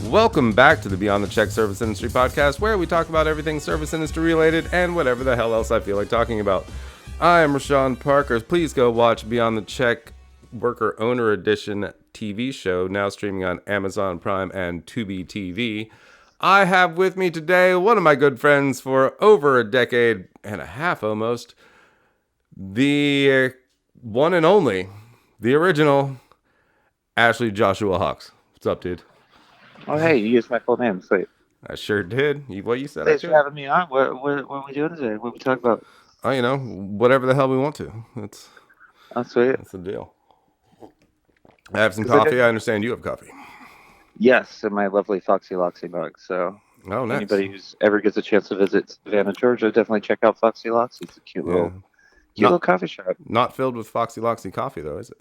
Welcome back to the Beyond the Check Service Industry podcast, where we talk about everything service industry related and whatever the hell else I feel like talking about. I am Rashawn Parker. Please go watch Beyond the Check Worker Owner Edition TV show, now streaming on Amazon Prime and Tubi TV. I have with me today one of my good friends for over a decade and a half almost, the one and only, the original, Ashley Joshua Hawks. What's up, dude? Oh, hey, you used my full name. Sweet. I sure did. What you said. Thanks for having me on. What are we doing today? What are we talking about? Oh, you know, whatever the hell we want to. That's sweet. That's the deal. I have some coffee. I understand you have coffee. Yes, in my lovely Foxy Loxy mug. So, nice. Anybody who's ever gets a chance to visit Savannah, Georgia, definitely check out Foxy Loxy. It's a cute little coffee shop. Not filled with Foxy Loxy coffee, though, is it?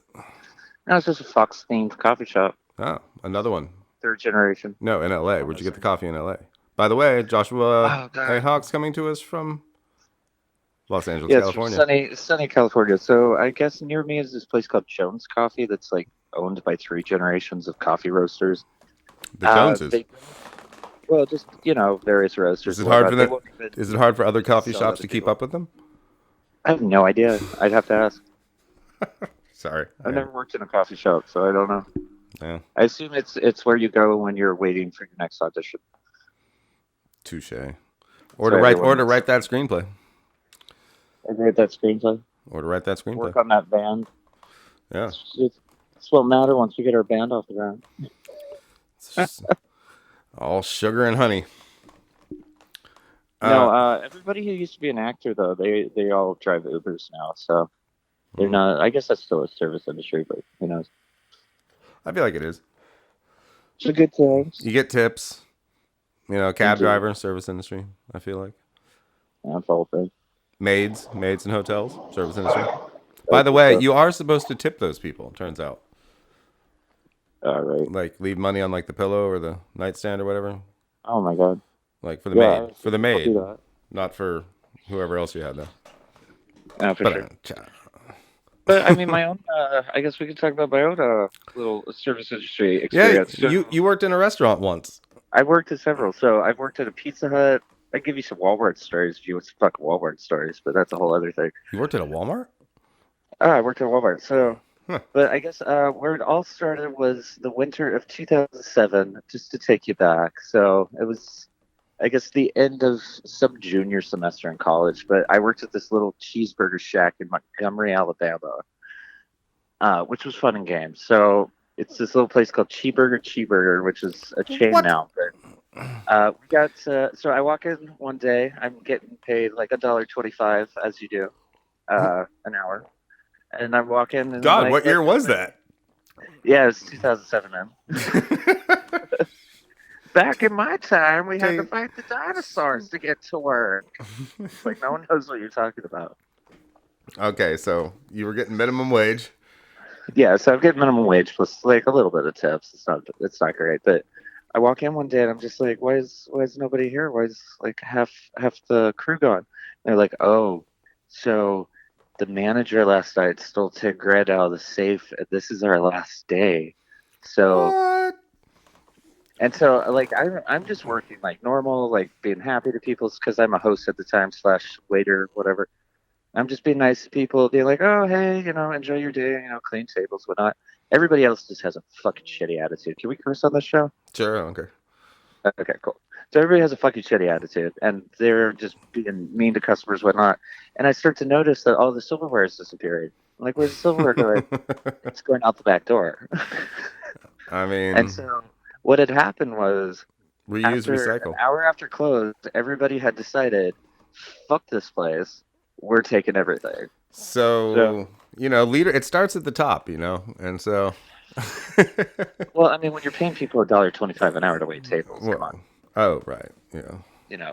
No, it's just a Fox-themed coffee shop. Oh, another one. Third generation. No, in L.A. Where'd you get the coffee in L.A.? By the way, Joshua A. Hawks coming to us from Los Angeles, California. Sunny California. So I guess near me is this place called Jones Coffee that's like owned by 3 generations of coffee roasters. The Joneses. Just various roasters. Is it hard for them? Is it hard for other coffee shops to keep up with them? I have no idea. I'd have to ask. Sorry, I've never worked in a coffee shop, so I don't know. Yeah. I assume it's where you go when you're waiting for your next audition. Touche. Or to write that screenplay. Or to write that screenplay. Work on that band. Yeah. It's won't matter once we get our band off the ground. It's just all sugar and honey. Everybody who used to be an actor though, they all drive Ubers now, so they're not. I guess that's still a service industry, but who knows? I feel like it is. It's a good thing. You get tips. Cab driver, service industry, I feel like. Yeah, it's all good. Maids in hotels, service industry. By the way, you are supposed to tip those people, turns out. All right. Like, leave money on, like, the pillow or the nightstand or whatever. Oh, my God. Like, for the maid. For the maid. Not for whoever else you had, though. Yeah, for sure. But I mean, my own. I guess we could talk about my own little service industry experience. Yeah, you worked in a restaurant once. I worked at several. So I've worked at a Pizza Hut. I give you some Walmart stories if you want some fucking Walmart stories, but that's a whole other thing. You worked at a Walmart? I worked at Walmart. So, but I guess where it all started was the winter of 2007. Just to take you back. So it was, I guess, the end of some junior semester in college, but I worked at this little cheeseburger shack in Montgomery, Alabama, which was fun and games. So it's this little place called Cheeseburger, which is a chain now. But so I walk in one day, I'm getting paid like $1.25, as you do, an hour. And I walk in. And God, what year was that? Yeah, it was 2007, man. Back in my time, we had to fight the dinosaurs to get to work. Like, no one knows what you're talking about. Okay, so you were getting minimum wage. Yeah, so I'm getting minimum wage plus like a little bit of tips. It's not great, but I walk in one day and I'm just like, why is nobody here? Why is like half the crew gone? And they're like, oh, so the manager last night stole $10,000 out of the safe, and this is our last day. So. What? And so, like, I'm just working like normal, like being happy to people because I'm a host at the time / waiter, whatever. I'm just being nice to people, being like, oh, hey, enjoy your day, clean tables, whatnot. Everybody else just has a fucking shitty attitude. Can we curse on this show? Sure, I don't care. Okay, cool. So everybody has a fucking shitty attitude, and they're just being mean to customers, whatnot. And I start to notice that all the silverware is disappearing. I'm like, where's the silverware going? It's going out the back door. I mean... And so... what had happened was, recycle. An hour after close, everybody had decided, fuck this place, we're taking everything. So leader, it starts at the top, and so. Well, I mean, when you're paying people $1.25 an hour to wait tables, come on. Oh, right,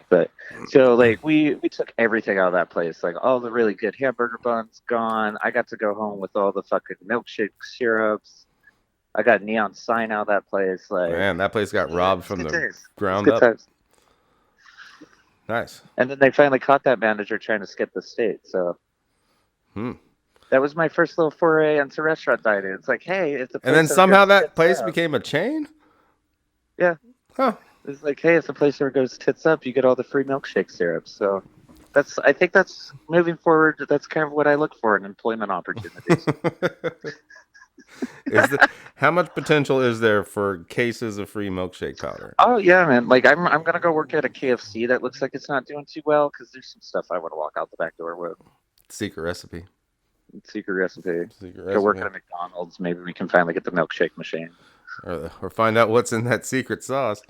But so like we took everything out of that place, like all the really good hamburger buns gone. I got to go home with all the fucking milkshake syrups. I got a neon sign out of that place. Like, man, that place got robbed from the ground up. Times. Nice. And then they finally caught that manager trying to skip the state. So that was my first little foray into restaurant dining. It's like, hey, it's a place. And then somehow that place became a chain? Yeah. Huh. It's like, hey, if the place ever goes tits up, you get all the free milkshake syrup. So I think that's moving forward. That's kind of what I look for in employment opportunities. Is the how much potential is there for cases of free milkshake powder? Oh yeah, man. Like I'm gonna go work at a KFC that looks like it's not doing too well because there's some stuff I want to walk out the back door with. Secret recipe. Secret recipe. Secret Go work recipe. at a McDonald's. Maybe we can finally get the milkshake machine. Or find out what's in that secret sauce.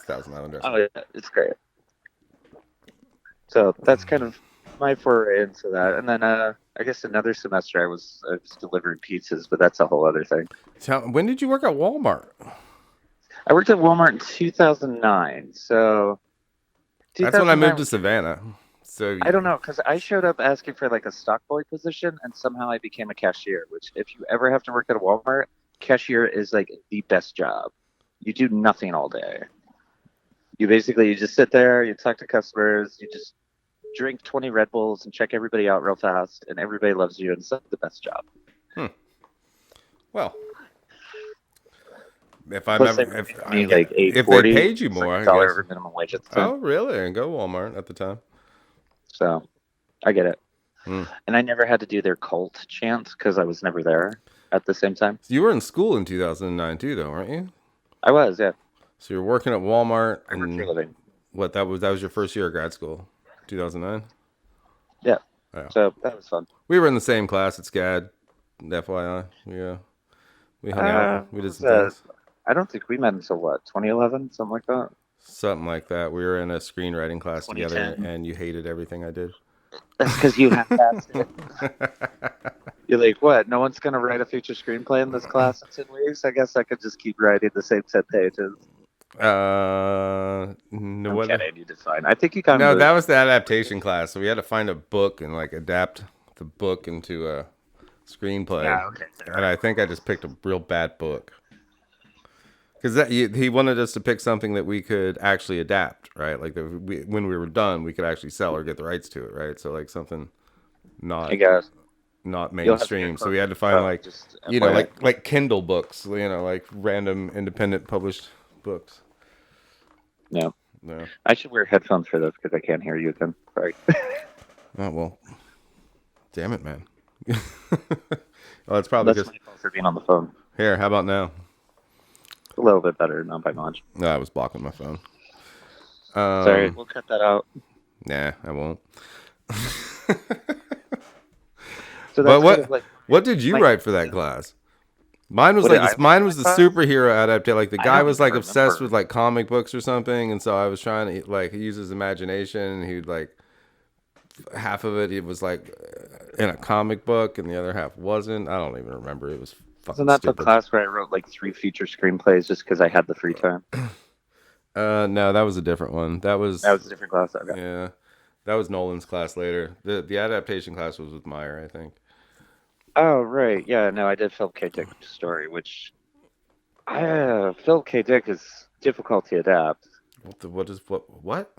Thousand Island dressing. Oh yeah, it's great. So that's kind of my foray into that. And then I guess another semester I was delivering pizzas, but that's a whole other thing. When did you work at Walmart? I worked at Walmart in 2009. So That's when I 2009, moved to Savannah. So I don't know, because I showed up asking for like a stock boy position, and somehow I became a cashier. Which, if you ever have to work at a Walmart, cashier is like the best job. You do nothing all day. You just sit there, you talk to customers, you just drink 20 Red Bulls and check everybody out real fast, and everybody loves you, and it's the best job. Well, if I'm Plus, ever, they were if, paying I me get, like if they 8.40. paid you It's more, like I a dollar guess. over minimum wage at the time. Oh, really? And go Walmart at the time. So I get it. Hmm. And I never had to do their cult chant because I was never there at the same time. So you were in school in 2009 too, though, weren't you? I was, yeah. So you're working at Walmart, I worked for a and living. that was your first year of grad school, 2009. Yeah. Yeah. So that was fun. We were in the same class at SCAD. FYI, we hung out. We What did was some that? things. I don't think we met until what, 2011, something like that. Something like that. We were in a screenwriting class together, 2010. and you hated everything I did. That's because you half-assed it. You're like, what? No one's gonna write a feature screenplay in this class in 10 weeks. I guess I could just keep writing the same 10 pages. No, I'm what? kidding. You did fine. I think you got No, that moved. was the adaptation class. So we had to find a book and like adapt the book into a screenplay. Yeah, okay. And I think I just picked a real bad book because he wanted us to pick something that we could actually adapt, right? Like when we were done, we could actually sell or get the rights to it, right? So like something not I guess. not You'll have to mainstream. get So we had to close. find like Just like FYI. Kindle books, like random independent published books. No. No. I should wear headphones for this because I can't hear you again. Sorry. Oh well. Damn it, man. Well, it's probably That's just my fault for being on the phone. here. How about now? A little bit better, not by much. No, I was blocking my phone. Sorry, we'll cut that out. Nah, I won't. So But that's kind of like what did you my- write for that class? Mine was What like did I write mine for was the that class? superhero adaptation. Like the I guy don't was like even obsessed remember. with like comic books or something, and so I was trying to like use his imagination. And he'd like half of it was like in a comic book, and the other half wasn't. I don't even remember. It was fucking Wasn't that the stupid. class where I wrote like 3 feature screenplays just because I had the free time? No, that was a different one. That was That was a different class. Okay. yeah, that was Nolan's class later. The adaptation class was with Meyer, I think. Oh right, yeah. No, I did Philip K. Dick's story, which Philip K. Dick is difficult to adapt. What?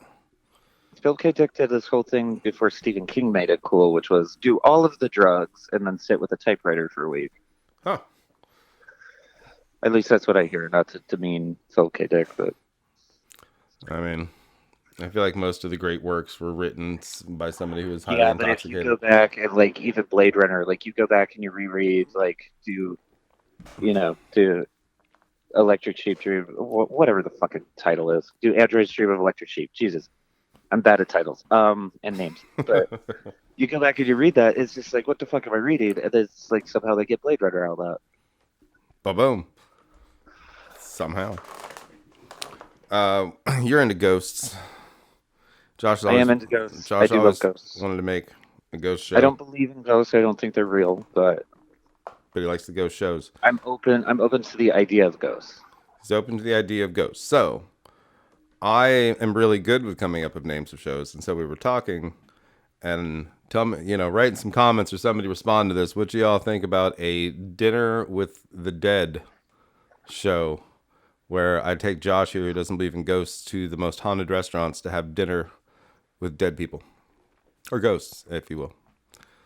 Philip K. Dick did this whole thing before Stephen King made it cool, which was do all of the drugs and then sit with a typewriter for a week. Huh. At least that's what I hear. Not to demean Philip K. Dick, but I mean, I feel like most of the great works were written by somebody who was highly yeah. But if you intoxicated. go back and like even Blade Runner, like you go back and you reread, like do Electric Sheep Dream, whatever the fucking title is. Do Android's Dream of Electric Sheep. Jesus, I'm bad at titles and names. But you go back and you read that, it's just like, what the fuck am I reading? And it's like somehow they get Blade Runner out of that. Ba-boom. Somehow. You're into ghosts. I am into ghosts. I do love always ghosts. wanted to make a ghost show. I don't believe in ghosts. I don't think they're real, but But he likes the ghost shows. I'm open to the idea of ghosts. He's open to the idea of ghosts. So, I am really good with coming up with names of shows, and so we were talking, and tell me, write in some comments or somebody respond to this. What do y'all think about a Dinner with the Dead show, where I take Josh here, who doesn't believe in ghosts, to the most haunted restaurants to have dinner with dead people, or ghosts, if you will.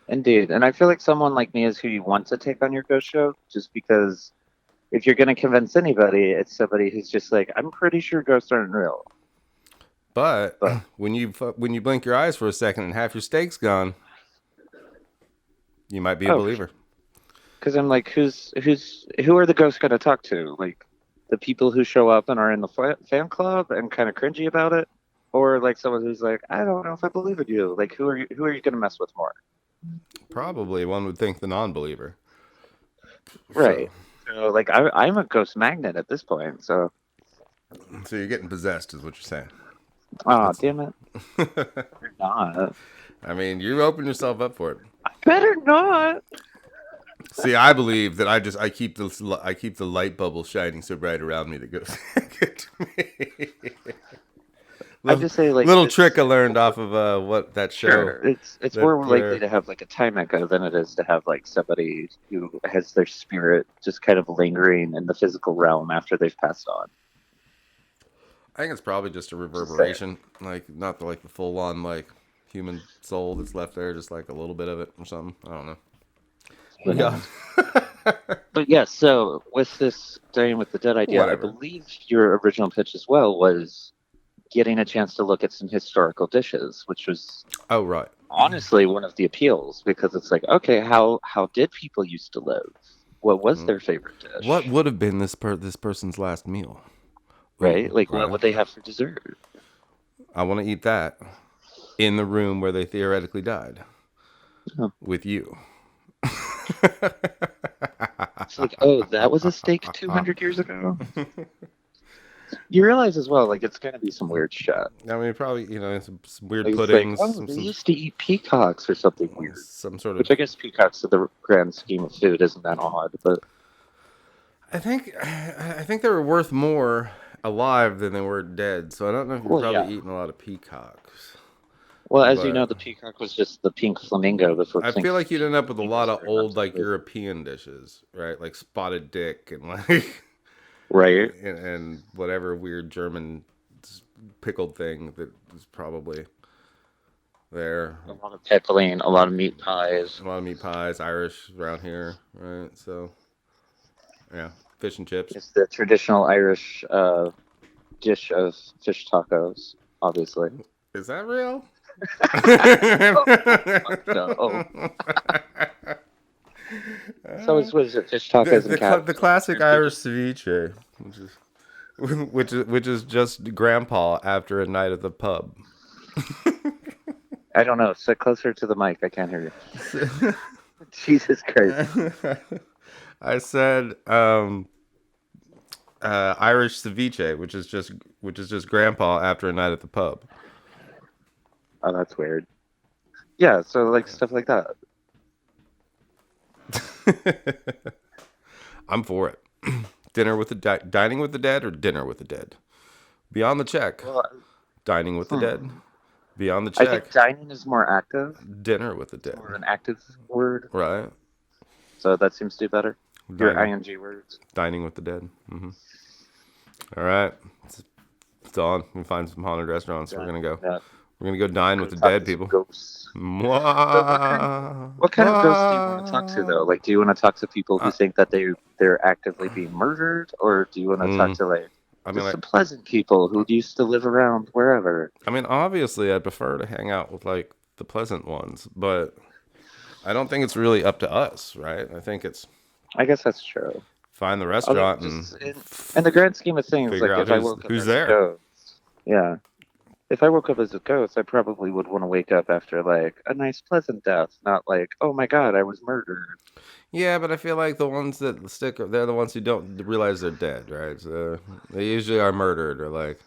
Indeed. And I feel like someone like me is who you want to take on your ghost show, just because if you're gonna convince anybody, it's somebody who's just like, I'm pretty sure ghosts aren't real. But But when you blink your eyes for a second and half your steak's gone, you might be a oh, believer. because I'm like, who are the ghosts gonna talk to? Like the people who show up and are in the fan club and kind of cringy about it, or like someone who's like, I don't know if I believe in you. Like who are you gonna mess with more? Probably one would think the non-believer. Right. So like I'm a ghost magnet at this point. So So you're getting possessed, is what you're saying. oh damn it, you're not. I mean, you open yourself up for it. Better not. See, I believe that I keep the light bubble shining so bright around me that goes get to me. I just say like little trick I learned off of what that show. sure, it's more likely to have like a time echo than it is to have like somebody who has their spirit just kind of lingering in the physical realm after they've passed on. I think it's probably just a reverberation, like not the full on like human soul that's left there, just like a little bit of it or something. I don't know. Yeah. But yeah, so with this Dining with the Dead idea, Whatever. I believe your original pitch as well was getting a chance to look at some historical dishes, which was Oh right. honestly one of the appeals because it's like, okay, how did people used to live? What was their favorite dish? What would have been this person's last meal? right? Like Right. what would they have for dessert? I want to eat that in the room where they theoretically died Oh. with you. It's like, oh, that was a steak 200 years ago. You realize as well, like it's gonna be some weird shit. I mean, probably some weird Like, it's puddings, like, oh, they used to eat peacocks or something weird. some sort of. Which I guess peacocks, in the grand scheme of food, isn't that odd. But I think they were worth more alive than they were dead. So I don't know if you're probably eating a lot of peacocks. well, as you But- know, the peacock was just the pink flamingo before. I feel like you'd end up with a lot of very much old like so. European dishes, right? Like spotted dick and like right. and whatever weird German pickled thing that was probably there. A lot of pickling, a lot of meat pies. A lot of meat pies, Irish around here, right? So yeah, fish and chips. It's the traditional Irish dish of fish tacos, obviously. Is that real? No. So it's what is it? Fish tacos and cat. The classic Irish ceviche, which is just grandpa after a night at the pub. I don't know. Sit closer to the mic. I can't hear you. Jesus Christ. I said Irish ceviche, which is just grandpa after a night at the pub. Oh, that's weird. Yeah, so like stuff like that. I'm for it. Dinner with the dining with the dead or dinner with the dead. Beyond the check. Well, Dining with the dead. Beyond the I check. think dining is more active, Dinner with the dead. more an active word. Right. So that seems to be better. Your Dining, ing words. dining with the dead. All right. It's on. We find some haunted restaurants. We're gonna go. Yeah. We're gonna go dine with the Talk dead to some people. Ghosts. What kind of ghosts do you want to talk to though? Like, do you want to talk to people who think that they're actively being murdered, or do you want to talk to like I mean, just like, some pleasant people who used to live around wherever? I mean, obviously, I'd prefer to hang out with like the pleasant ones, but I don't think it's really up to us, right? I think it's I guess that's true. find the Although, restaurant just and in the grand scheme of things, figure like out if I woke up who's as there. a ghost, yeah. If I woke up as a ghost, I probably would want to wake up after like a nice, pleasant death, not like, oh my god, I was murdered. yeah, but I feel like the ones that stick, they're the ones who don't realize they're dead, right? So they usually are murdered or like,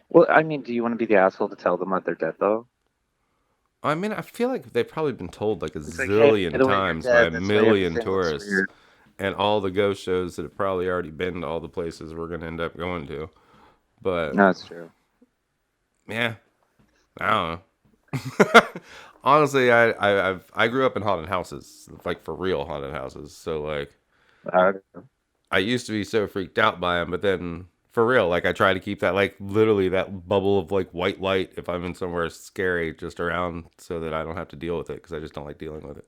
Well, I mean, do you want to be the asshole to tell them that they're dead though? I mean, I feel like they've probably been told like a It's like, hey, zillion by the way, you're times dead, by a that's why million everything looks tourists weird. and all the ghost shows that have probably already been to all the places we're gonna end up going to. But No, that's true. yeah, I don't know. Honestly, I grew up in haunted houses, like for real haunted houses. So like, I used to be so freaked out by them, but then for real, like I try to keep that like literally that bubble of like white light if I'm in somewhere scary just around so that I don't have to deal with it because I just don't like dealing with it.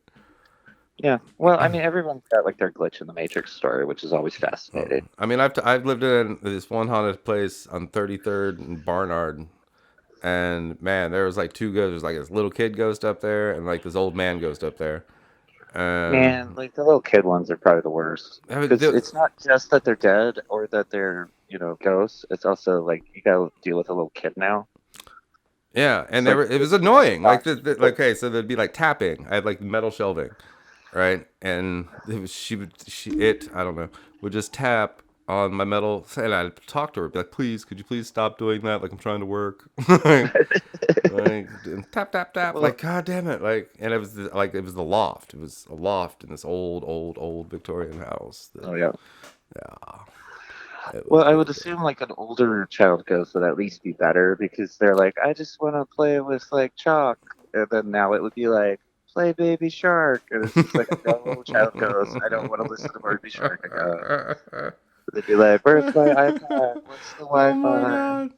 Yeah. Well, I mean, everyone's got like their glitch in the Matrix story, which is always fascinating. I mean, I've lived in this one haunted place on 33rd and Barnard, and man, there was like two ghosts. There's like this little kid ghost up there, and like this old man ghost up there. Man, And like the little kid ones are probably the worst I mean, because it's not just that they're dead or that they're ghosts. It's also like you gotta deal with a little kid now. yeah, and It's they like were, it was it's like annoying. Like okay, so there'd be like tapping. I had like metal shelving, right? And it was I don't know, would just tap on my metal, and I'd talk to her, be like, "Please, could you please stop doing that? Like I'm trying to work." Like and tap tap tap. well, Like God damn it! Like, and it was it was the loft. It was a loft in this old Victorian house. oh yeah. Yeah, it was Well, I would good. assume like an older child ghost would at least be better because they're like, I just want to play with like chalk, and then now it would be like, play Baby Shark, and it's just like, no, child ghost, I don't want to listen to Baby Shark again. They'd be like, where's my iPad? What's the Oh my Wi-Fi? God.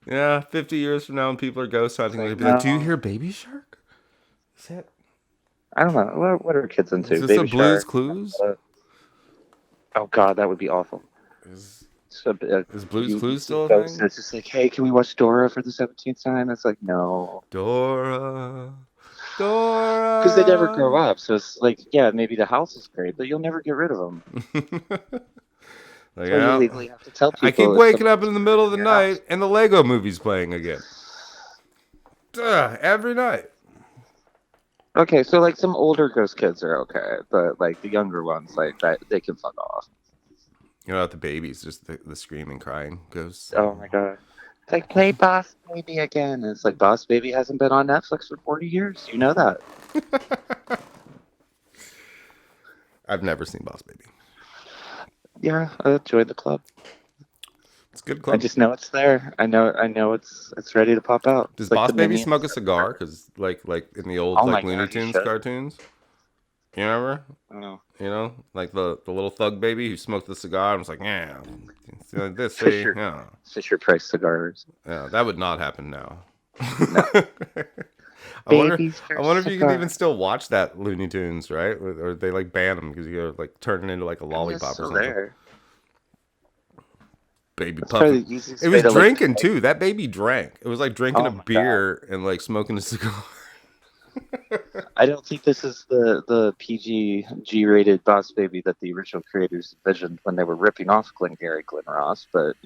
Yeah, 50 years from now, when people are ghost It's hunting, they'll like, be like, "Do you no, hear Baby Shark? Is that I don't know. What are kids is into? this a Baby Blue's Shark. Clues? Oh God, that would be awful. Is So is Blue's you Clues see a still a ghost, thing? and it's just like, hey, can we watch Dora for the 17th time? It's like, no. Dora, Because they never grow Dora. up. So it's like, yeah, maybe the house is great, but you'll never get rid of them. Like, That's why you yeah, legally have to tell I keep people if waking someone up gets in the middle murdered of in the your house. night and the Lego movie's playing again. Ugh, every night. Okay, so like some older ghost kids are okay, but like the younger ones, like that, they can fuck off. You know, the babies, just the screaming, crying ghosts. Oh my God. It's like, play Boss Baby again. And it's like, Boss Baby hasn't been on Netflix for 40 years. You know that. I've never seen Boss Baby. Yeah, join the club. It's a good I club. just know it's there. I know it's ready to pop out. Does It's like Boss the Baby Minions. smoke a cigar? Because like in the old Oh my like Looney God, you Tunes should. cartoons, you remember? Oh, You know, like the little thug baby who smoked the cigar and was like, yeah, see like this, see, Fisher yeah, Fisher Price cigars. yeah. That would not happen now. No. I wonder. Baby's I first wonder if you could even cigar. still watch that Looney Tunes, right? Or they like ban them because you gotta like turn it into like a I mean, it's lollipop or still something. there. Baby That's puffing. probably the It easiest way was to like drinking tag. too. That baby drank. It was like drinking a Oh my God. beer and like smoking a cigar. I don't think this is the PG G-rated Boss Baby that the original creators envisioned when they were ripping off Glengarry Glen Ross, but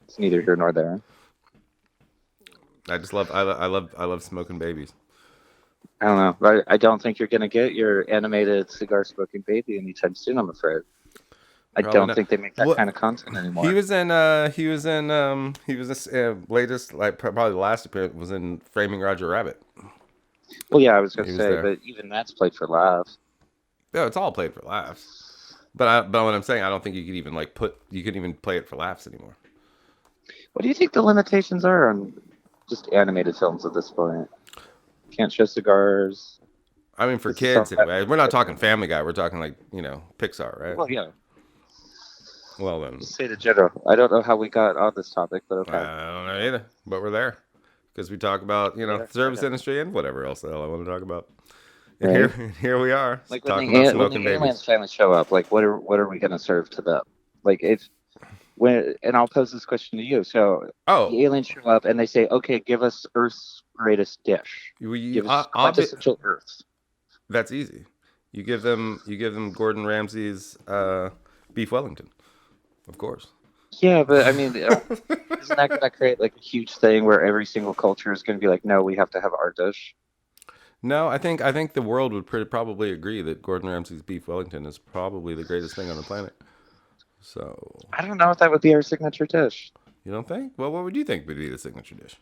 it's neither here nor there. I just love. I love smoking babies. I don't know. I don't think you're gonna get your animated cigar smoking baby anytime soon, I'm afraid. I Probably don't not. think they make that What kind of content he anymore. was in. He was this latest like probably the last appearance was in Framing Roger Rabbit. Well, yeah, I was gonna He was say, there. but even that's played for laughs. Yeah, it's all played for laughs. But what I'm saying, I don't think you could even you could even play it for laughs anymore. What do you think the limitations are on just animated films at this point? Can't show cigars. I mean, for Does this all kids have anyway. We're not talking Family Guy. We're talking like Pixar, right? Well, yeah. Well then, Just say the general. I don't know how we got on this topic, but okay. I don't know either. But we're there because we talk about Yeah, service okay. industry and whatever else the hell I want to talk about. And Right. here we are Like when talking about when smoking the aliens babies. finally show up, like what are we gonna serve to them? Like if when and I'll pose this question to you. So Oh, the aliens show up and they say, okay, give us Earth's greatest dish. we Give us quintessential Earth. that's easy. You give them Gordon Ramsay's beef Wellington, of course. Yeah, but I mean, isn't that gonna create like a huge thing where every single culture is gonna be like, no, we have to have our dish? No, I think the world would probably agree that Gordon Ramsay's beef Wellington is probably the greatest thing on the planet. So I don't know if that would be our signature dish. you don't think? Well, what would you think would be the signature dish?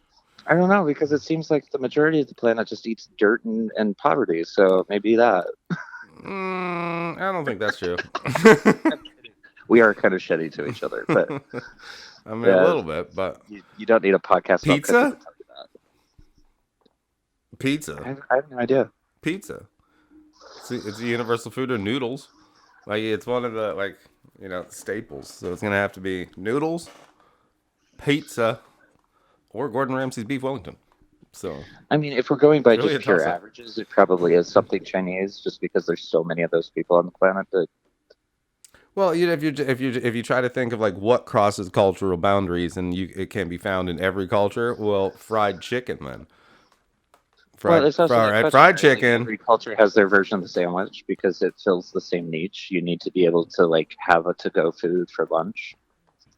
I don't know because it seems like the majority of the planet just eats dirt and poverty. So maybe that. I don't think that's true. I'm kidding. We are kind of shitty to each other, but I mean, a yeah, little bit, but you don't need a podcast about cooking to pizza, tell you that. pizza, I have no idea. pizza. It's a universal food or noodles. Like it's one of the staples. So it's gonna have to be noodles, pizza, or Gordon Ramsay's beef Wellington. So I mean, if we're going by really just a pure toss-up. averages, it probably is something Chinese, just because there's so many of those people on the planet that. Well, if you try to think of like what crosses cultural boundaries and it can be found in every culture, well, fried chicken then. Well, it's also the question, Fried right? Like chicken. every culture has their version of the sandwich because it fills the same niche. You need to be able to like have a to-go food for lunch,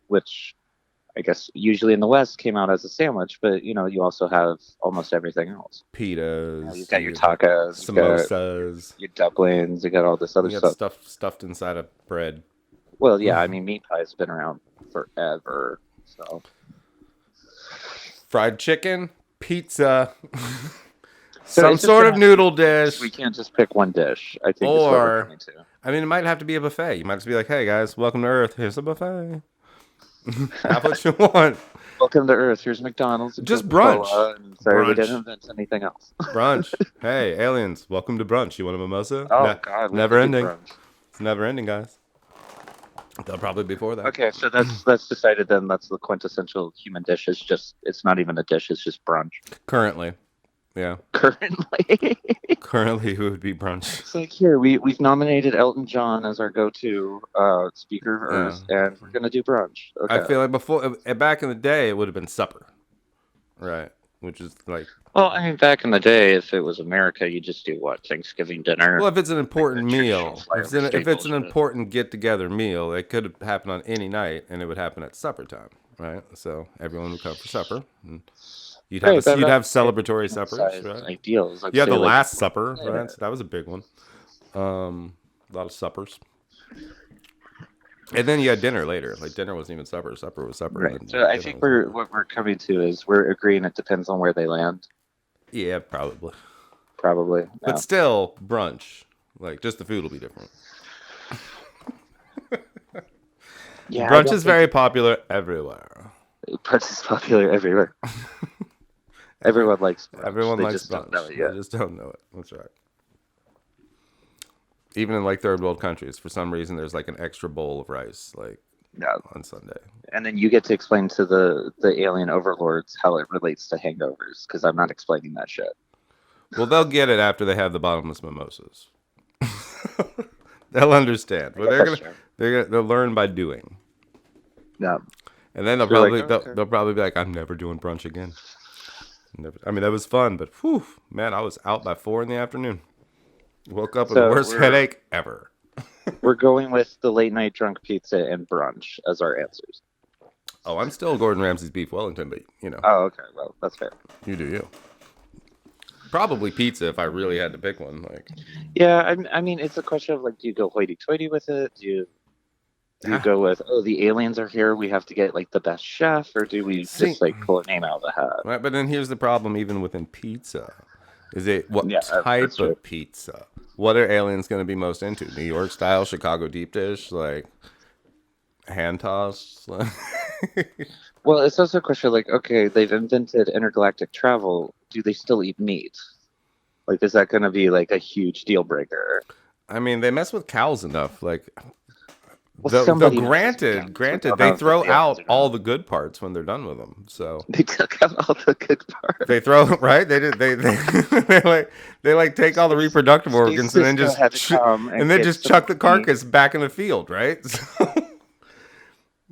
which I guess usually in the West came out as a sandwich, but you also have almost everything else. You've Pitas, got your tacos, you've got samosas. your dumplings, you got all this other You got stuff. stuffed inside of bread. Well, yeah, I mean, meat pie's been around forever, so. Fried chicken, pizza, So some it's just sort gonna of have to be noodle one dish. dish, We can't just pick one dish, I think is what we're or coming to. I mean, it might have to be a buffet. You might just be like, "Hey guys, welcome to Earth. Here's a buffet. Have what you want." Welcome to Earth. Here's McDonald's and Just Coca-Cola, brunch. and sorry we Brunch. didn't invent anything else. Brunch. Hey, aliens, welcome to brunch. You want a mimosa? Oh God, we Never could do ending. brunch. It's never ending, guys. They'll probably before that. Okay, so that's decided then. That's the quintessential human dish. It's not even a dish. It's just brunch. Currently, yeah. Currently, Currently, it would be brunch. it's like here we've nominated Elton John as our go-to speaker of Earth, and we're gonna do brunch. Okay. I feel like back in the day, it would have been supper, right? Which is like, Well, I mean, back in the day, if it was America, you just do what, Thanksgiving dinner. well, if it's an important the meal, traditional if it's an staples, important get-together meal, it could happen on any night, and it would happen at supper time, right? So everyone would come for supper. And you'd have Right, you'd have that's celebratory suppers, right? ideals. Like, You had say, the like, Last Supper, yeah. right? So that was a big one. A lot of suppers. And then you had dinner later. Like dinner wasn't even supper. Supper was supper. Right. and So I dinner think was what we're coming to is we're agreeing it depends on where they land. yeah, probably. Probably. But still, brunch. Like just the food will be different. Yeah. Brunch is very popular everywhere. Brunch is popular everywhere. Everyone likes brunch. Everyone They likes just brunch. don't know it yet. They just don't know it. That's right. Even in like third world countries, for some reason, there's like an extra bowl of rice, like Yeah. on Sunday. And then you get to explain to the alien overlords how it relates to hangovers, because I'm not explaining that shit. Well, they'll get it after they have the bottomless mimosas. They'll understand. But they'll learn by doing. Yeah. And then they'll You're probably like, "Oh, okay." they'll probably be like, I'm never doing brunch again. Never. I mean, that was fun, but whew, man, I was out by 4 p.m. Woke up with the worst headache ever. We're going with the late night drunk pizza and brunch as our answers. Oh, I'm still Gordon Ramsay's beef Wellington, but you know. Oh, okay. Well, that's fair. You do you. Probably pizza if I really had to pick one. Like, Yeah, I mean, it's a question of like, do you go hoity-toity with it? Do you go with, oh, the aliens are here, we have to get like the best chef, or do we just like pull a name out of the hat? Right, but then here's the problem, even within pizza, is it what type of pizza? What are aliens going to be most into? New York style, Chicago deep dish, like hand tossed? Well, it's also a question like, okay, they've invented intergalactic travel. Do they still eat meat? Like, is that going to be like a huge deal breaker? I mean, they mess with cows enough. Like, Well, granted, they throw out all the good parts when they're done with them. So they took out all the good parts. They throw right. They did. They like take all the reproductive organs and then just chuck the carcass back in the field, right? So,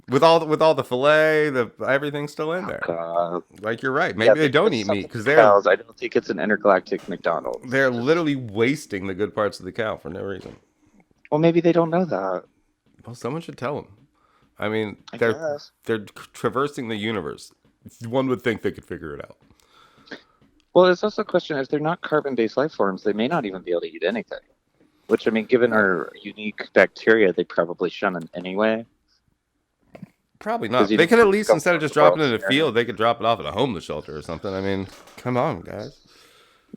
with all the fillet, everything's still in there. Like you're right. Maybe they don't eat meat because I don't think it's an intergalactic McDonald's. They're literally wasting the good parts of the cow for no reason. Well, maybe they don't know that. Well, someone should tell them. I mean, they're traversing the universe. One would think they could figure it out. Well, it's also a question, if they're not carbon-based life forms, they may not even be able to eat anything. Which, I mean, given our unique bacteria, they probably shun it anyway. Probably not. They could at least, instead of just dropping it in a field, they could drop it off at a homeless shelter or something. I mean, come on, guys.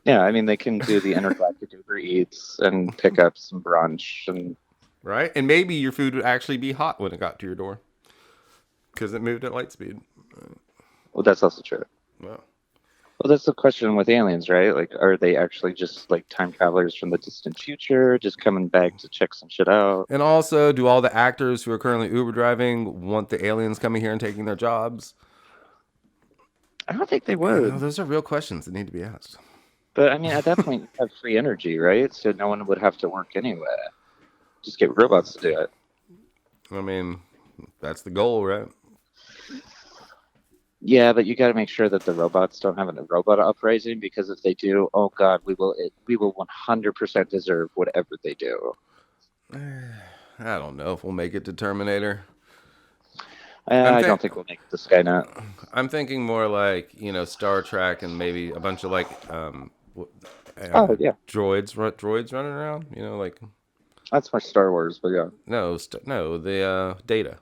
Yeah, I mean, they can do the intergalactic Uber Eats and pick up some brunch and... Right? And maybe your food would actually be hot when it got to your door. Because it moved at light speed. Well, that's also true. Wow. Well, that's the question with aliens, right? Like, are they actually just like time travelers from the distant future, just coming back to check some shit out? And also, do all the actors who are currently Uber driving want the aliens coming here and taking their jobs? I don't think they Oh, would. those are real questions that need to be asked. But I mean, at that point, you have free energy, right? So no one would have to work anyway. Just get robots to do it. I mean, that's the goal, right? Yeah, but you got to make sure that the robots don't have a robot uprising, because if they do, oh God, we will 100% deserve whatever they do. I don't know if we'll make it to Terminator. I'm I think don't think we'll make it to Skynet. I'm thinking more like Star Trek and maybe a bunch of like Oh yeah, droids running around. Like that's my Star Wars, but yeah. no the Data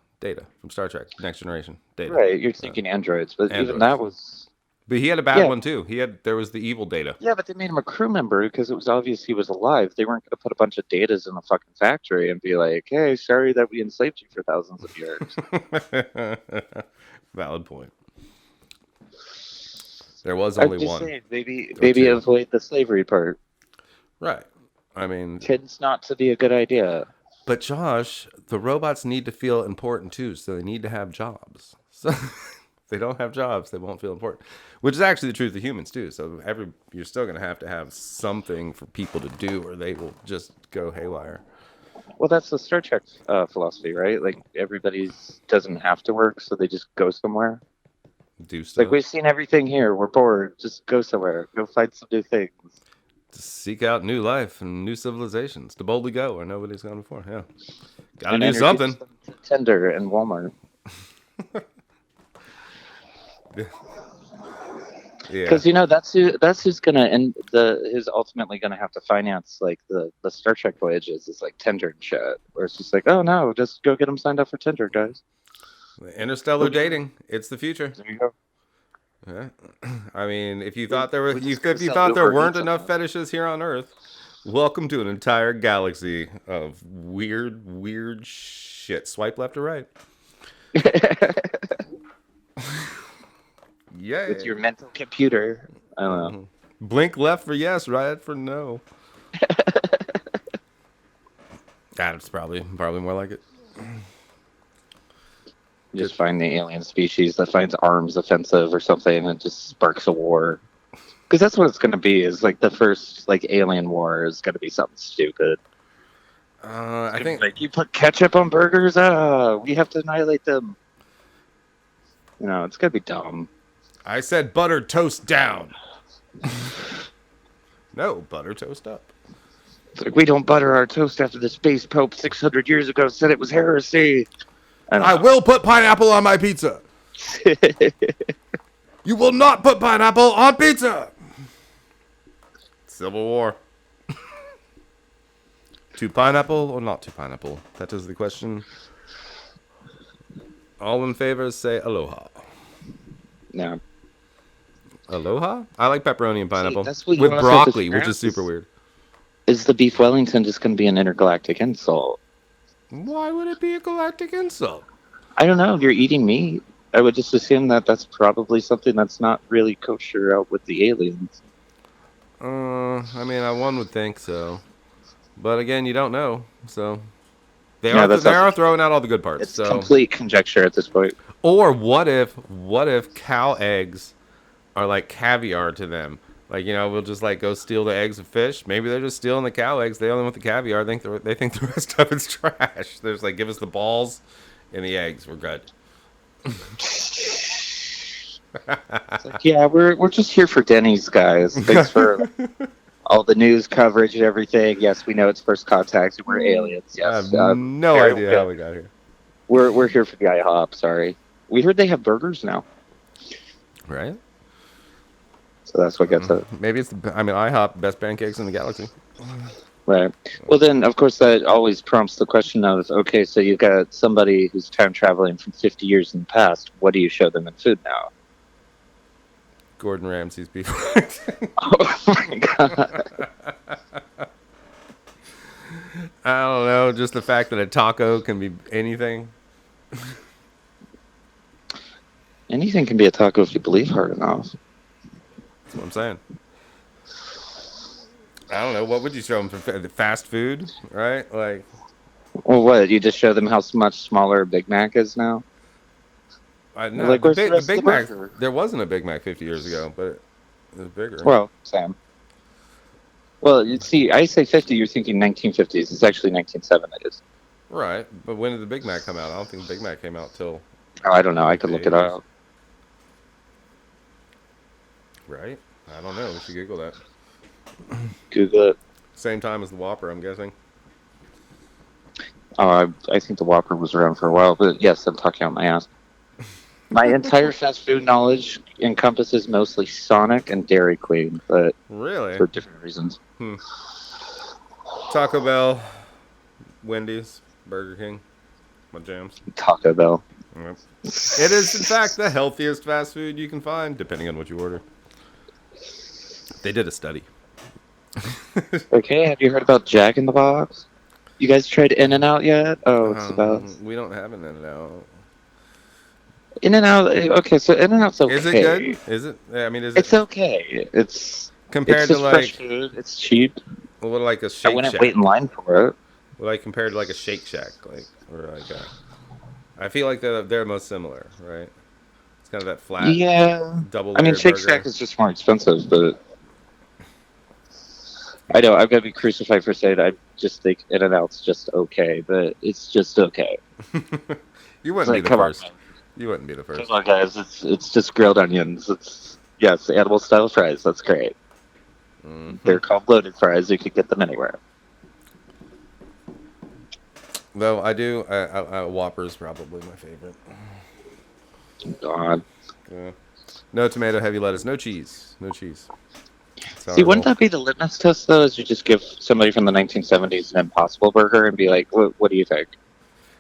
from Star Trek Next Generation Data Right, you're thinking androids, but even androids. that was But he had a bad yeah, one too. There was the evil Data. yeah, but they made him a crew member because it was obvious he was alive. They weren't going to put a bunch of datas in a fucking factory and be like, "Hey, sorry that we enslaved you for thousands of years." Valid point. There was I'm only just one saying, maybe or two. avoid the slavery part. Right. I mean, Tends not to be a good idea. but Josh, the robots need to feel important too, so they need to have jobs. So if they don't have jobs, they won't feel important. Which is actually the truth of humans too. So you're still going to have something for people to do, or they will just go haywire. Well, that's the Star Trek philosophy, right? Like everybody's doesn't have to work, so they just go somewhere. Do Like stuff. we've seen everything here. We're bored. Just go somewhere. Go find some new things. To seek out new life and new civilizations. To boldly go where nobody's gone before. Yeah. Got to And do introduce something. them to Tinder and Walmart. Yeah. Because that's who's gonna and who's ultimately gonna have to finance like the Star Trek voyages is like Tinder and shit. Where it's just like, oh no, just go get them signed up for Tinder, guys. Interstellar dating. It's the future. There you go. Yeah. I mean, if you thought there were, We're just if gonna you sell thought there Uber weren't Eats on enough that. fetishes here on Earth, welcome to an entire galaxy of weird shit. Swipe left or right. Yay. With your mental computer. I don't know. Blink left for yes, right for no. That's probably more like it. You just find the alien species that finds arms offensive or something and just sparks a war. Because that's what it's going to be. Is like the first like alien war is going to be something stupid. I think Like you put ketchup on burgers. We have to annihilate them. It's going to be dumb. I said buttered toast down. No, butter toast up. It's like we don't butter our toast after the space pope 600 years ago said it was heresy. I will put pineapple on my pizza. You will not put pineapple on pizza. Civil War. To pineapple or not to pineapple? That is the question. All in favor say aloha. No. Aloha? I like pepperoni and pineapple. that's what you with want us to broccoli, which is discuss? super weird. Is the beef Wellington just going to be an intergalactic insult? Why would it be a galactic insult? I don't know. You're eating meat. I would just assume that that's probably something that's not really kosher out with the aliens. I mean, one would think so. But again, you don't know. So they No, are throwing out all the good parts. It's So complete conjecture at this point. or what if cow eggs are like caviar to them? Like, we'll just like go steal the eggs of fish. Maybe they're just stealing the cow eggs. They only want the caviar. They think the rest of it's trash. They're just like, give us the balls and the eggs. We're good. It's like, yeah, we're just here for Denny's, guys. Thanks for all the news coverage and everything. Yes, we know it's first contact. We're aliens. I Yes, have no very idea good. how we got here. We're here for the IHOP. Sorry, we heard they have burgers now, Right? so that's what gets it. Maybe it's IHOP, best pancakes in the galaxy. Right. Well, then, of course, that always prompts the question of, okay, so you've got somebody who's time traveling from 50 years in the past. What do you show them in food now? Gordon Ramsay's beef. Oh my god. I don't know, just the fact that a taco can be anything. Anything can be a taco if you believe hard enough. That's what I'm saying. I don't know. What would you show them for fast food, right? Like, Well, what? You just show them how much smaller a Big Mac is now? No, Like, where's the The rest of Big the Mac. burger? There wasn't a Big Mac 50 years ago, but it was bigger. Well, Sam. Well, you see, I say 50, you're thinking 1950s. It's actually 1970s. Right, but when did the Big Mac come out? I don't think the Big Mac came out till Oh, I don't know. I like could the look it 80s. up. Right? I don't know. We should Google that. Google it. Same time as the Whopper, I'm guessing. Oh, I think the Whopper was around for a while, but yes, I'm talking out my ass. My entire fast food knowledge encompasses mostly Sonic and Dairy Queen, but Really? for different reasons. Taco Bell, Wendy's, Burger King, my jams. Taco Bell. Yep. It is, in fact, the healthiest fast food you can find, depending on what you order. They did a study. Okay, have you heard about Jack in the Box? You guys tried In-N-Out yet? Oh, it's about We don't have an In-N-Out. In-N-Out. Okay, so In-N-Out's okay. Is it good? Is it? I mean, is it It's okay. It's compared it's to just fresh like food. It's cheap. what like a I Shake wouldn't Shack? wait in line for it. Like compared to like a Shake Shack, like or like a. I feel like they're most similar, right? It's kind of that flat, Yeah. double. I mean, layered Shake burger. Shack is just more expensive, but I know I've got to be crucified for saying I just think In-N-Out's just okay, but it's just okay. You wouldn't Like, be the come on, first. man. You wouldn't be the first. Come on, guys. It's just grilled onions. It's yes, animal style fries. That's great. They're called loaded fries. You could get them anywhere. Though I do, Whopper's probably my favorite. God. Yeah. No tomato, heavy lettuce, no cheese, no cheese. That's how See, I wouldn't roll. that be the litmus test, though? Is you just give somebody from the 1970s an Impossible Burger and be like, what do you think?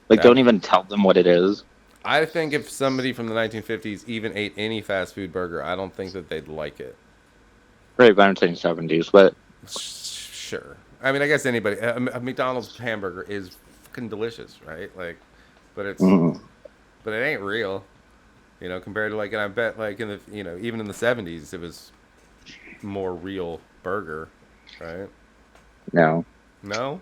Like, That- don't even tell them what it is. I think if somebody from the 1950s even ate any fast food burger, I don't think that they'd like it. Right, but I'm saying 70s, but Sure. I mean, I guess anybody. A McDonald's hamburger is fucking delicious, right? Like, but it's, but it ain't real, you know. Compared to like, and I bet like in the, you know, even in the 70s, it was more real burger, right? no. No.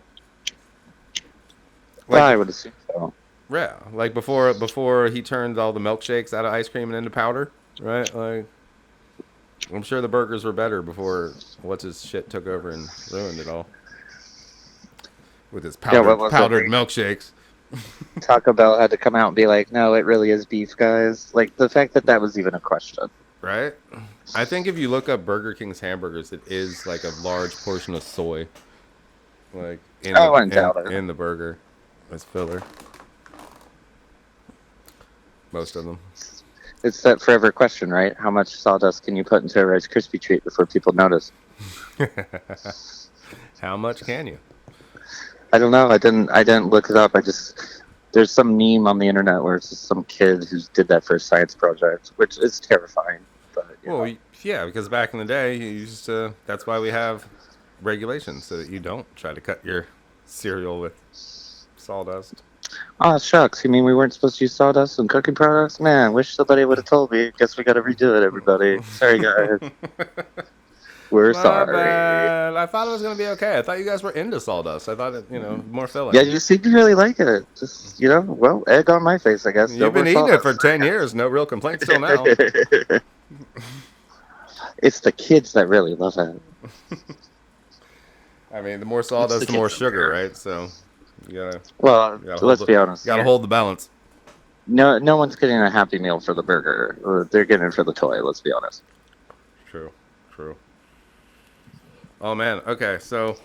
Well, Like, I would assume so. yeah, like before he turned all the milkshakes out of ice cream and into powder, right? Like, I'm sure the burgers were better before what's his shit took over and ruined it all with his what was powdered it? milkshakes. Taco Bell had to come out and be like, no, it really is beef, guys. Like, the fact that that was even a question. Right? I think if you look up Burger King's hamburgers, it is like a large portion of soy, like in I wouldn't doubt it. in the burger as filler. Most of them. It's that forever question, right? How much sawdust can you put into a Rice Krispie treat before people notice? How much can you? I don't know. I didn't look it up. There's some meme on the internet where it's just some kid who did that for a science project, which is terrifying. But Well, yeah, because back in the day, you used to. That's why we have regulations so that you don't try to cut your cereal with sawdust. oh shucks, you mean we weren't supposed to use sawdust in cooking products? Man, wish somebody would have told me. Guess we got to redo it, everybody. Sorry, guys. We're My sorry. bad. I thought it was gonna be okay. I thought you guys were into sawdust. I thought it, more filling. Yeah, you seem to really like it. Just well, egg on my face, I guess. You've been eating it for 10 years. No real complaints till now. It's the kids that really love it. I mean, the more sawdust, the more sugar, right? So you gotta Well, gotta let's hold be honest. gotta hold the balance. No one's getting a Happy Meal for the burger. They're getting it for the toy. Let's be honest. True. Oh man. Okay, so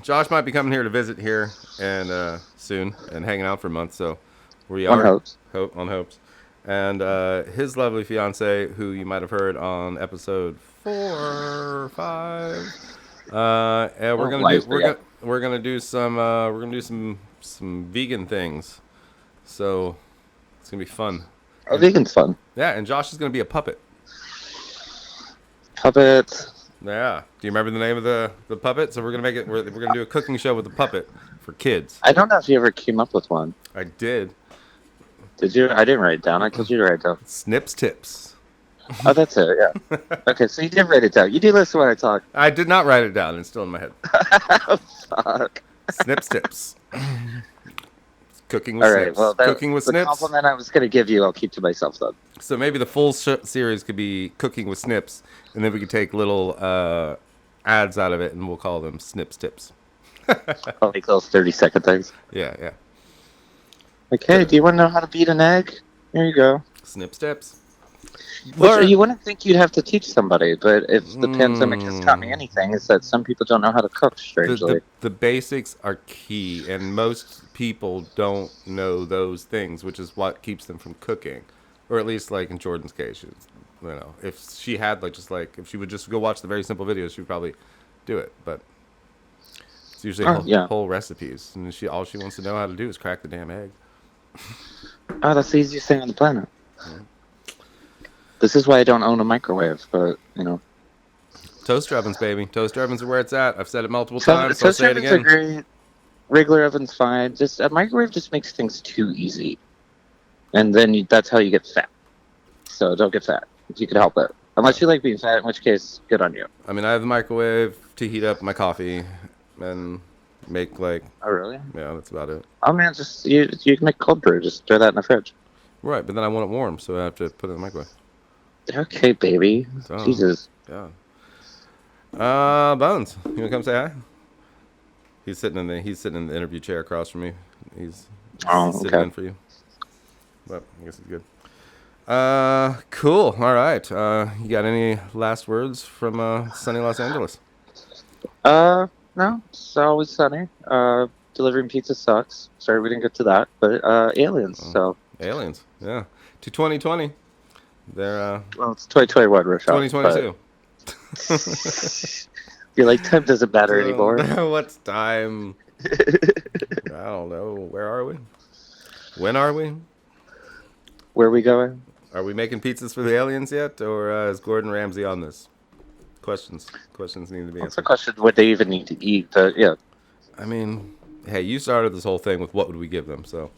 Josh might be coming here to visit here and soon and hanging out for a month. So we On are hopes. on hopes, and his lovely fiance, who you might have heard on episode 4 or 5. And we're gonna do some vegan things. So it's gonna be fun. Oh, vegan's fun. Yeah, and Josh is gonna be a puppet. Puppet. Yeah. Do you remember the name of the puppet? So we're gonna make it. We're gonna do a cooking show with the puppet for kids. I don't know if you ever came up with one. I did. Did you? I didn't write it down. I told you to write it down. Snips tips. Oh, that's it. Yeah. Okay, so you did write it down. You do listen when I talk. I did not write it down. It's still in my head. Fuck. Snips tips. Cooking with All Snips. right. Well, Cooking with the Snips. compliment I was going to give you, I'll keep to myself then. So maybe the full series could be Cooking with Snips, and then we could take little ads out of it, and we'll call them Snips Tips. I'll make those 30-second things. Yeah, yeah. Like, hey, do you want to know how to beat an egg? Here you go. Snips Tips. Which you wouldn't think you'd have to teach somebody, but if the pandemic has taught me anything, it's that some people don't know how to cook, strangely. The basics are key, and most people don't know those things, which is what keeps them from cooking. Or at least, like, in Jordan's case, if she had, if she would just go watch the very simple videos, she would probably do it. But it's usually whole recipes, and all she wants to know how to do is crack the damn egg. Oh, that's the easiest thing on the planet. Yeah. This is why I don't own a microwave, but, Toaster ovens, baby. Toaster ovens are where it's at. I've said it multiple times, so I'll say it again. Toaster ovens are great. Regular oven's fine. Just a microwave just makes things too easy. And then that's how you get fat. So don't get fat, if you can help it. Unless you like being fat, in which case, good on you. I mean, I have the microwave to heat up my coffee and make, Oh, really? Yeah, that's about it. Oh, man, just you can make cold brew. Just throw that in the fridge. Right, but then I want it warm, so I have to put it in the microwave. Okay, baby. So, Jesus. Yeah. Bones, you wanna come say hi? He's sitting in the interview chair across from me. He's sitting in for you. But I guess he's good. Cool. All right. You got any last words from sunny Los Angeles? No. It's always sunny. Delivering pizza sucks. Sorry we didn't get to that. But aliens. So aliens. Yeah. To 2020. They're well, it's 2021, Rochelle. 2022. You're like, time doesn't matter anymore. What's time? I don't know. Where are we? When are we? Where are we going? Are we making pizzas for the aliens yet, or is Gordon Ramsay on this? Questions need to be answered. That's a question. Would they even need to eat? But yeah. I mean, hey, you started this whole thing with what would we give them, so.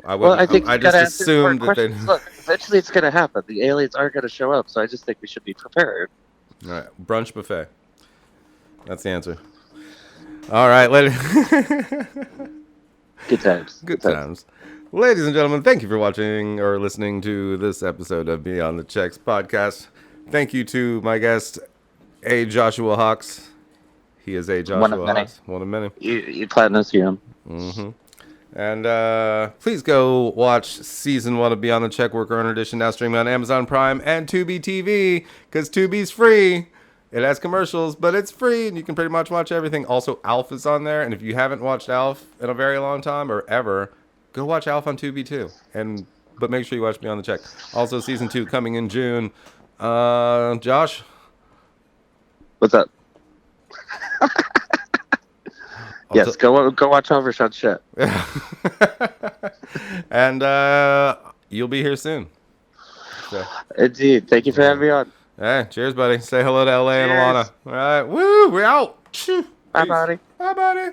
I just assumed that they. Look, eventually it's going to happen. The aliens are going to show up, so I just think we should be prepared. All right, brunch buffet. That's the answer. All right, later. Good times. Good times. Ladies and gentlemen, thank you for watching or listening to this episode of Beyond the Checks podcast. Thank you to my guest, A. Joshua Hawks. He is A. Joshua Hawks. One of many. You platinum serum. Mm-hmm. And please go watch season 1 of Beyond the Check Worker Earner Edition, now streaming on Amazon Prime and Tubi TV, because Tubi's free. It has commercials, but it's free, and you can pretty much watch everything. Also, Alf is on there, and if you haven't watched Alf in a very long time, or ever, go watch Alf on Tubi too. But make sure you watch Beyond the Check. Also, season 2 coming in June. Josh? What's up? Yes, go watch Overshot shit. And you'll be here soon. So. Indeed. Thank you for having me on. Hey, cheers, buddy. Say hello to LA and Alana. All right. Woo, we're out. Bye, buddy. Bye, buddy.